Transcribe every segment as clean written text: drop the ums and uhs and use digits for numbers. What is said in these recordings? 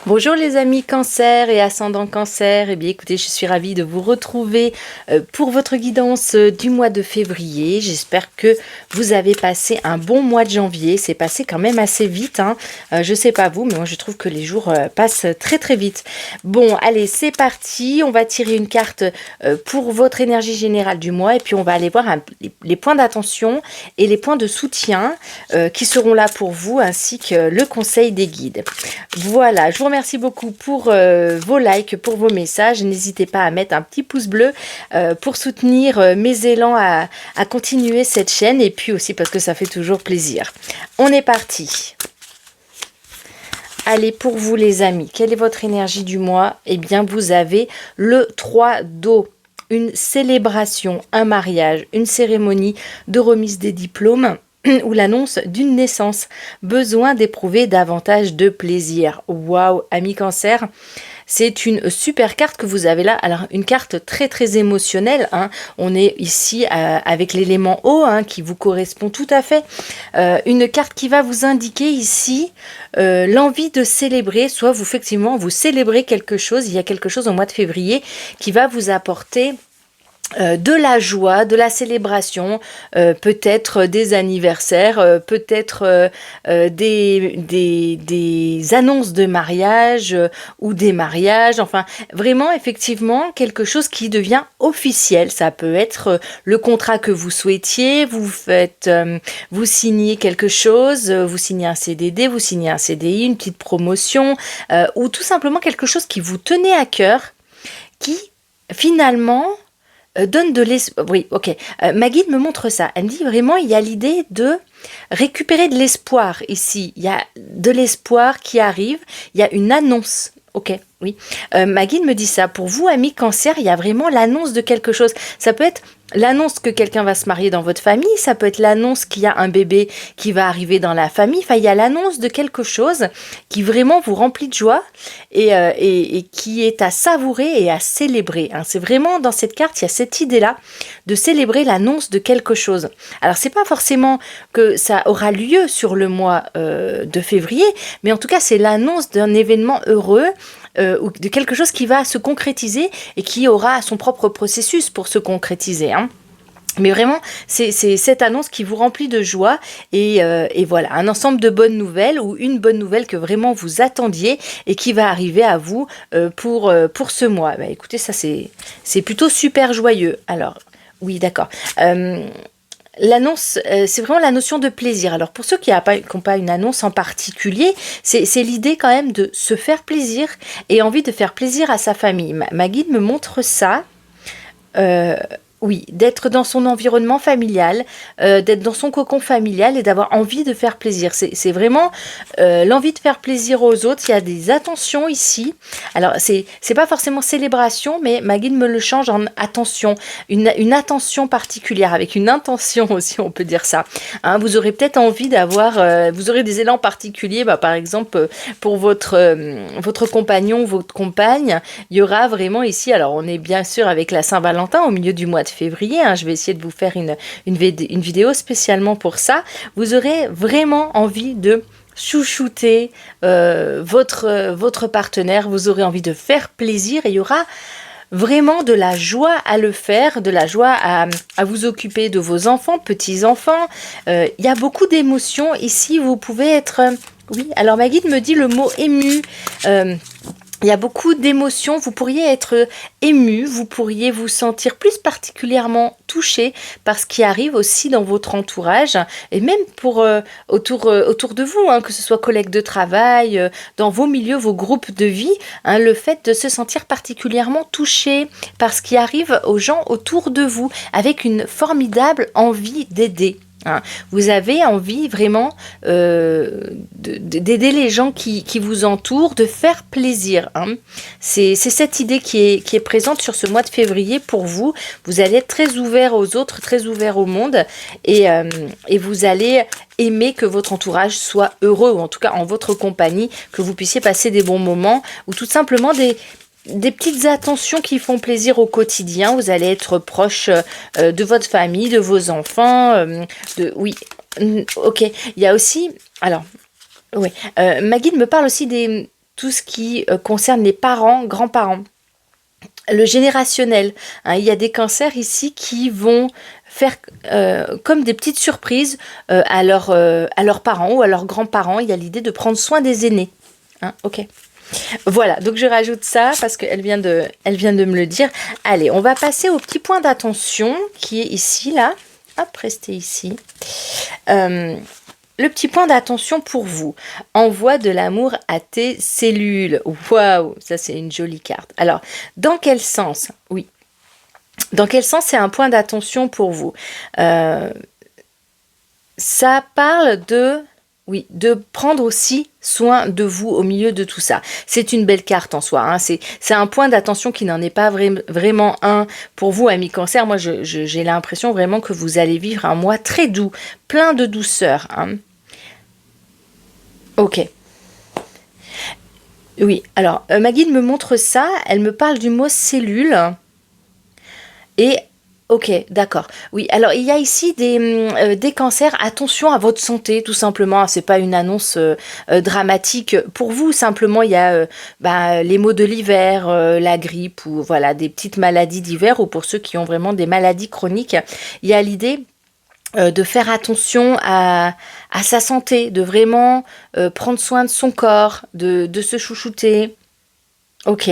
Bonjour les amis cancer et ascendant cancer, eh bien écoutez, je suis ravie de vous retrouver pour votre guidance du mois de février. J'espère que vous avez passé un bon mois de janvier, c'est passé quand même assez vite, hein. Je sais pas vous, mais moi je trouve que les jours passent très très vite. Bon, allez, c'est parti, on va tirer une carte pour votre énergie générale du mois et puis on va aller voir les points d'attention et les points de soutien qui seront là pour vous ainsi que le conseil des guides. Voilà, je vous remercie beaucoup pour vos likes, pour vos messages. N'hésitez pas à mettre un petit pouce bleu pour soutenir mes élans à continuer cette chaîne et puis aussi parce que ça fait toujours plaisir. On est parti. Allez, pour vous les amis, quelle est votre énergie du mois? Eh bien, vous avez le 3 d'eau. Une célébration, un mariage, une cérémonie de remise des diplômes ou l'annonce d'une naissance. Besoin d'éprouver davantage de plaisir. Waouh, ami cancer, c'est une super carte que vous avez là. Alors, une carte très très émotionnelle, hein. On est ici avec l'élément eau, hein, qui vous correspond tout à fait. Une carte qui va vous indiquer ici l'envie de célébrer, soit vous effectivement vous célébrez quelque chose. Il y a quelque chose au mois de février qui va vous apporter de la joie, de la célébration, peut-être des anniversaires, peut-être des annonces de mariage ou des mariages, enfin vraiment effectivement quelque chose qui devient officiel. Ça peut être le contrat que vous souhaitiez, vous signez quelque chose, vous signez un CDD, vous signez un CDI, une petite promotion, ou tout simplement quelque chose qui vous tenait à cœur, qui finalement donne de l'espoir. Oui, ok. Ma guide me montre ça. Elle me dit vraiment, il y a l'idée de récupérer de l'espoir ici. Il y a de l'espoir qui arrive. Il y a une annonce. Ok, oui. Ma guide me dit ça. Pour vous, amis cancer, il y a vraiment l'annonce de quelque chose. Ça peut être l'annonce que quelqu'un va se marier dans votre famille. Ça peut être l'annonce qu'il y a un bébé qui va arriver dans la famille. Enfin, il y a l'annonce de quelque chose qui vraiment vous remplit de joie et qui est à savourer et à célébrer, hein. C'est vraiment dans cette carte, il y a cette idée-là de célébrer l'annonce de quelque chose. Alors, c'est pas forcément que ça aura lieu sur le mois de février, mais en tout cas, c'est l'annonce d'un événement heureux ou de quelque chose qui va se concrétiser et qui aura son propre processus pour se concrétiser, hein. Mais vraiment, c'est cette annonce qui vous remplit de joie et voilà, un ensemble de bonnes nouvelles ou une bonne nouvelle que vraiment vous attendiez et qui va arriver à vous pour ce mois. Bah, écoutez, ça c'est plutôt super joyeux. Alors, oui, d'accord. L'annonce, c'est vraiment la notion de plaisir. Alors pour ceux qui n'ont pas une annonce en particulier, c'est l'idée quand même de se faire plaisir et envie de faire plaisir à sa famille. Ma guide me montre ça. Oui, d'être dans son environnement familial, d'être dans son cocon familial et d'avoir envie de faire plaisir. C'est vraiment l'envie de faire plaisir aux autres. Il y a des attentions ici. Alors, c'est pas forcément célébration, mais ma guide me le change en attention. Une attention particulière, avec une intention aussi, on peut dire ça. Hein, vous aurez peut-être envie d'avoir... vous aurez des élans particuliers, bah, par exemple, pour votre compagnon, votre compagne. Il y aura vraiment ici... Alors, on est bien sûr avec la Saint-Valentin au milieu du mois de février, hein. Je vais essayer de vous faire une vidéo spécialement pour ça. Vous aurez vraiment envie de chouchouter votre partenaire, vous aurez envie de faire plaisir et il y aura vraiment de la joie à le faire, de la joie à vous occuper de vos enfants, petits-enfants. Il y a beaucoup d'émotions ici, vous pouvez être... oui, alors ma guide me dit le mot ému. Il y a beaucoup d'émotions, vous pourriez être ému, vous pourriez vous sentir plus particulièrement touché par ce qui arrive aussi dans votre entourage et même pour autour de vous, hein, que ce soit collègues de travail, dans vos milieux, vos groupes de vie, hein, le fait de se sentir particulièrement touché par ce qui arrive aux gens autour de vous avec une formidable envie d'aider. Hein. Vous avez envie vraiment d'aider les gens qui vous entourent, de faire plaisir, hein. C'est cette idée qui est présente sur ce mois de février pour vous. Vous allez être très ouvert aux autres, très ouvert au monde et vous allez aimer que votre entourage soit heureux ou en tout cas en votre compagnie, que vous puissiez passer des bons moments ou tout simplement des petites attentions qui font plaisir au quotidien. Vous allez être proche de votre famille, de vos enfants. Oui, ok. Il y a aussi... Alors, oui, ma guide me parle aussi tout ce qui concerne les parents, grands-parents. Le générationnel, hein, il y a des cancers ici qui vont faire comme des petites surprises à leurs parents ou à leurs grands-parents. Il y a l'idée de prendre soin des aînés. Hein, ok. Voilà, donc je rajoute ça parce qu'elle vient de me le dire. Allez, on va passer au petit point d'attention qui est ici, là. Hop, restez ici. Le petit point d'attention pour vous. Envoie de l'amour à tes cellules. Waouh, ça c'est une jolie carte. Alors, dans quel sens? Oui. Dans quel sens c'est un point d'attention pour vous? Ça parle de prendre aussi soin de vous au milieu de tout ça. C'est une belle carte en soi. Hein. C'est un point d'attention qui n'en est pas vraiment un pour vous, amis cancer. Moi, j'ai l'impression vraiment que vous allez vivre un mois très doux, plein de douceur. Hein. Ok. Oui, alors, ma guide me montre ça. Elle me parle du mot cellule. Et ok, d'accord. Oui, alors il y a ici des cancers. Attention à votre santé, tout simplement. C'est pas une annonce dramatique pour vous. Simplement, il y a les maux de l'hiver, la grippe ou voilà des petites maladies d'hiver. Ou pour ceux qui ont vraiment des maladies chroniques, il y a l'idée de faire attention à sa santé, de vraiment prendre soin de son corps, de se chouchouter. Ok.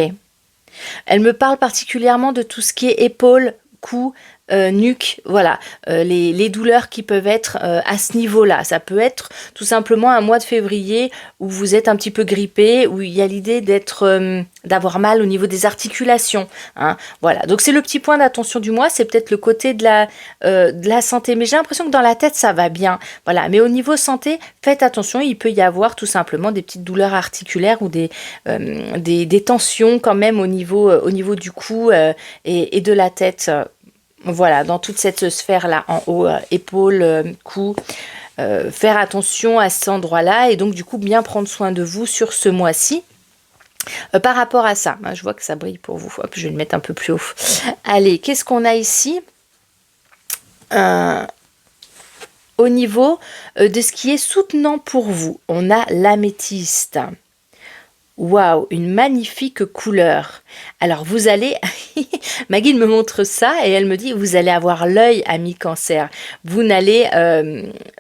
Elle me parle particulièrement de tout ce qui est épaules, cou, nuque, voilà, les douleurs qui peuvent être à ce niveau-là. Ça peut être tout simplement un mois de février où vous êtes un petit peu grippé, où il y a l'idée d'avoir mal au niveau des articulations. Hein, voilà, donc c'est le petit point d'attention du mois, c'est peut-être le côté de la santé, mais j'ai l'impression que dans la tête ça va bien. Voilà, mais au niveau santé, faites attention, il peut y avoir tout simplement des petites douleurs articulaires ou des tensions quand même au niveau du cou et de la tête. Voilà, dans toute cette sphère-là, en haut, épaules, cou, faire attention à cet endroit-là et donc du coup bien prendre soin de vous sur ce mois-ci. Par rapport à ça, je vois que ça brille pour vous. Hop, je vais le mettre un peu plus haut. Allez, qu'est-ce qu'on a ici au niveau de ce qui est soutenant pour vous, on a l'améthyste. Waouh, une magnifique couleur. Alors vous allez, ma guide me montre ça et elle me dit vous allez avoir l'œil ami cancer. Vous allez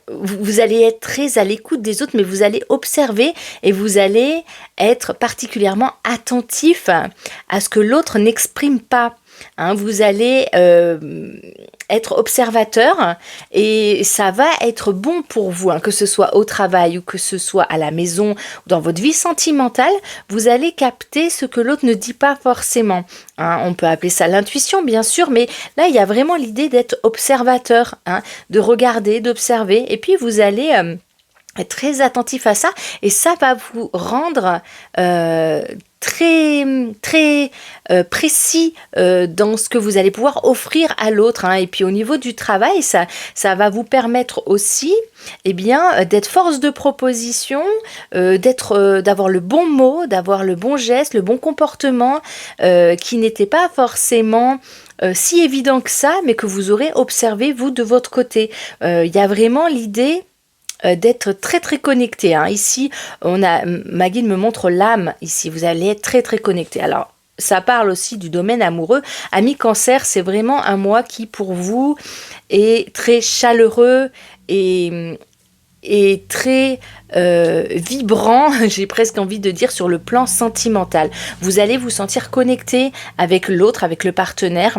être très à l'écoute des autres, mais vous allez observer et vous allez être particulièrement attentif à ce que l'autre n'exprime pas. Hein, vous allez être observateur et ça va être bon pour vous, hein, que ce soit au travail ou que ce soit à la maison ou dans votre vie sentimentale, vous allez capter ce que l'autre ne dit pas forcément. Hein, on peut appeler ça l'intuition bien sûr, mais là il y a vraiment l'idée d'être observateur, hein, de regarder, d'observer et puis vous allez être très attentif à ça et ça va vous rendre très précis dans ce que vous allez pouvoir offrir à l'autre. Hein. Et puis au niveau du travail, ça va vous permettre aussi d'être force de proposition, d'avoir le bon mot, d'avoir le bon geste, le bon comportement qui n'était pas forcément si évident que ça, mais que vous aurez observé vous de votre côté. Il y a vraiment l'idée d'être très très connecté. Hein. Ici, ma guide me montre l'âme. Ici, vous allez être très très connecté. Alors, ça parle aussi du domaine amoureux. Ami cancer, c'est vraiment un mois qui pour vous est très chaleureux et très vibrant, j'ai presque envie de dire, sur le plan sentimental. Vous allez vous sentir connecté avec l'autre, avec le partenaire.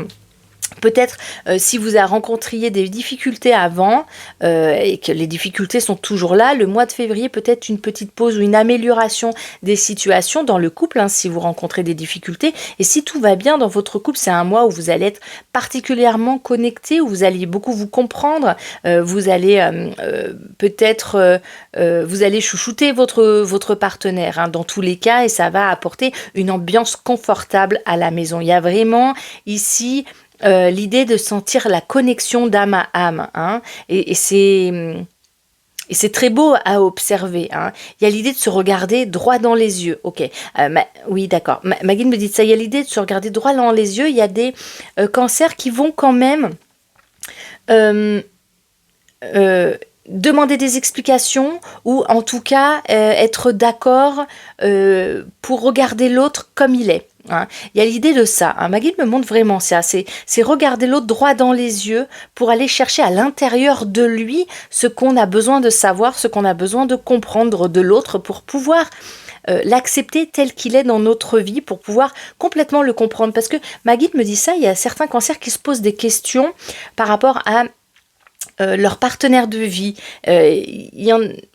Peut-être si vous avez rencontré des difficultés avant et que les difficultés sont toujours là, le mois de février peut-être une petite pause ou une amélioration des situations dans le couple, hein, si vous rencontrez des difficultés. Et si tout va bien dans votre couple, c'est un mois où vous allez être particulièrement connecté, où vous allez beaucoup vous comprendre, vous allez vous allez chouchouter votre partenaire hein, dans tous les cas et ça va apporter une ambiance confortable à la maison. Il y a vraiment ici l'idée de sentir la connexion d'âme à âme, hein, et c'est très beau à observer. Hein. Il y a l'idée de se regarder droit dans les yeux. Ok, oui, d'accord. Ma guide me dit ça. Il y a l'idée de se regarder droit dans les yeux. Il y a des cancers qui vont quand même demander des explications ou en tout cas être d'accord pour regarder l'autre comme il est. Hein. Il y a l'idée de ça. Hein. Ma guide me montre vraiment ça. C'est regarder l'autre droit dans les yeux pour aller chercher à l'intérieur de lui ce qu'on a besoin de savoir, ce qu'on a besoin de comprendre de l'autre pour pouvoir l'accepter tel qu'il est dans notre vie, pour pouvoir complètement le comprendre. Parce que ma guide me dit ça, il y a certains cancers qui se posent des questions par rapport à leur partenaire de vie.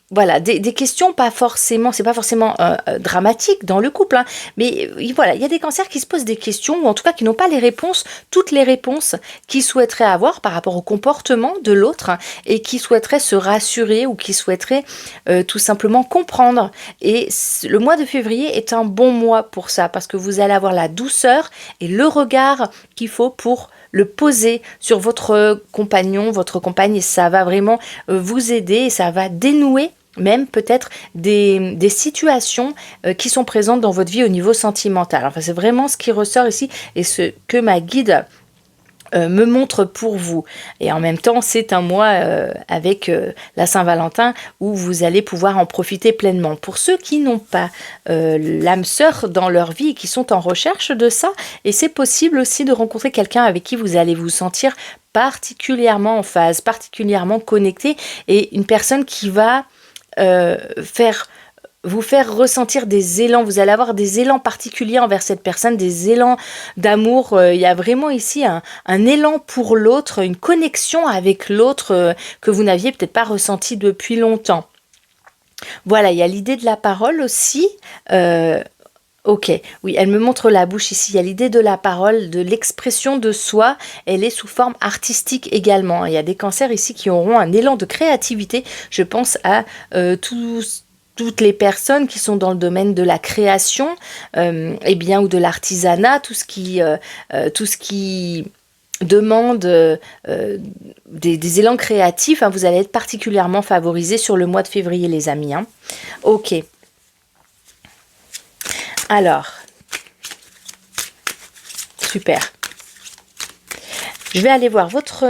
Voilà, des questions pas forcément, c'est pas forcément dramatique dans le couple, hein, mais voilà, il y a des cancers qui se posent des questions, ou en tout cas qui n'ont pas les réponses, toutes les réponses qu'ils souhaiteraient avoir par rapport au comportement de l'autre, hein, et qui souhaiteraient se rassurer ou qui souhaiteraient tout simplement comprendre. Et le mois de février est un bon mois pour ça, parce que vous allez avoir la douceur et le regard qu'il faut pour le poser sur votre compagnon, votre compagne, et ça va vraiment vous aider, et ça va dénouer même peut-être des situations qui sont présentes dans votre vie au niveau sentimental. Enfin, c'est vraiment ce qui ressort ici et ce que ma guide me montre pour vous. Et en même temps, c'est un mois avec la Saint-Valentin où vous allez pouvoir en profiter pleinement. Pour ceux qui n'ont pas l'âme sœur dans leur vie et qui sont en recherche de ça, et c'est possible aussi de rencontrer quelqu'un avec qui vous allez vous sentir particulièrement en phase, particulièrement connecté, et une personne qui va vous faire ressentir des élans, vous allez avoir des élans particuliers envers cette personne, des élans d'amour, il y a vraiment ici un élan pour l'autre, une connexion avec l'autre que vous n'aviez peut-être pas ressenti depuis longtemps. Voilà, il y a l'idée de la parole aussi. Ok, oui, elle me montre la bouche ici. Il y a l'idée de la parole, de l'expression de soi. Elle est sous forme artistique également. Il y a des cancers ici qui auront un élan de créativité. Je pense à toutes les personnes qui sont dans le domaine de la création, ou de l'artisanat, tout ce qui demande des élans créatifs. Hein, vous allez être particulièrement favorisés sur le mois de février, les amis. Hein. Ok. Alors, super. Je vais aller voir votre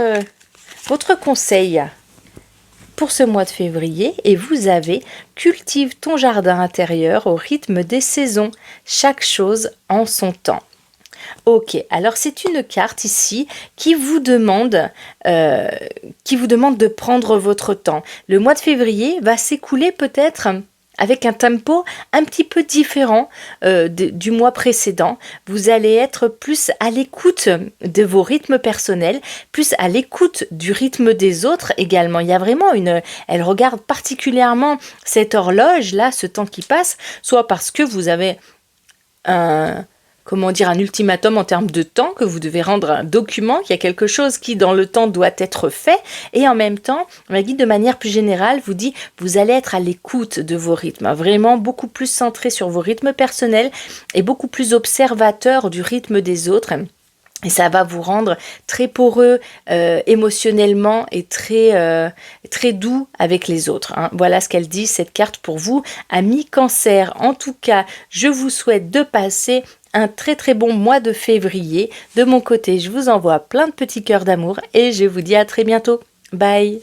conseil pour ce mois de février et vous avez « Cultive ton jardin intérieur au rythme des saisons, chaque chose en son temps ». Ok, alors c'est une carte ici qui vous demande de prendre votre temps. Le mois de février va s'écouler peut-être avec un tempo un petit peu différent du mois précédent. Vous allez être plus à l'écoute de vos rythmes personnels, plus à l'écoute du rythme des autres également. Il y a vraiment elle regarde particulièrement cette horloge-là, ce temps qui passe, soit parce que vous avez un ultimatum en termes de temps, que vous devez rendre un document, qu'il y a quelque chose qui dans le temps doit être fait, et en même temps, ma guide de manière plus générale vous dit, vous allez être à l'écoute de vos rythmes, vraiment beaucoup plus centré sur vos rythmes personnels et beaucoup plus observateur du rythme des autres. Et ça va vous rendre très poreux émotionnellement et très doux avec les autres. Hein. Voilà ce qu'elle dit, cette carte pour vous, amis Cancer. En tout cas, je vous souhaite de passer un très très bon mois de février. De mon côté, je vous envoie plein de petits cœurs d'amour et je vous dis à très bientôt. Bye!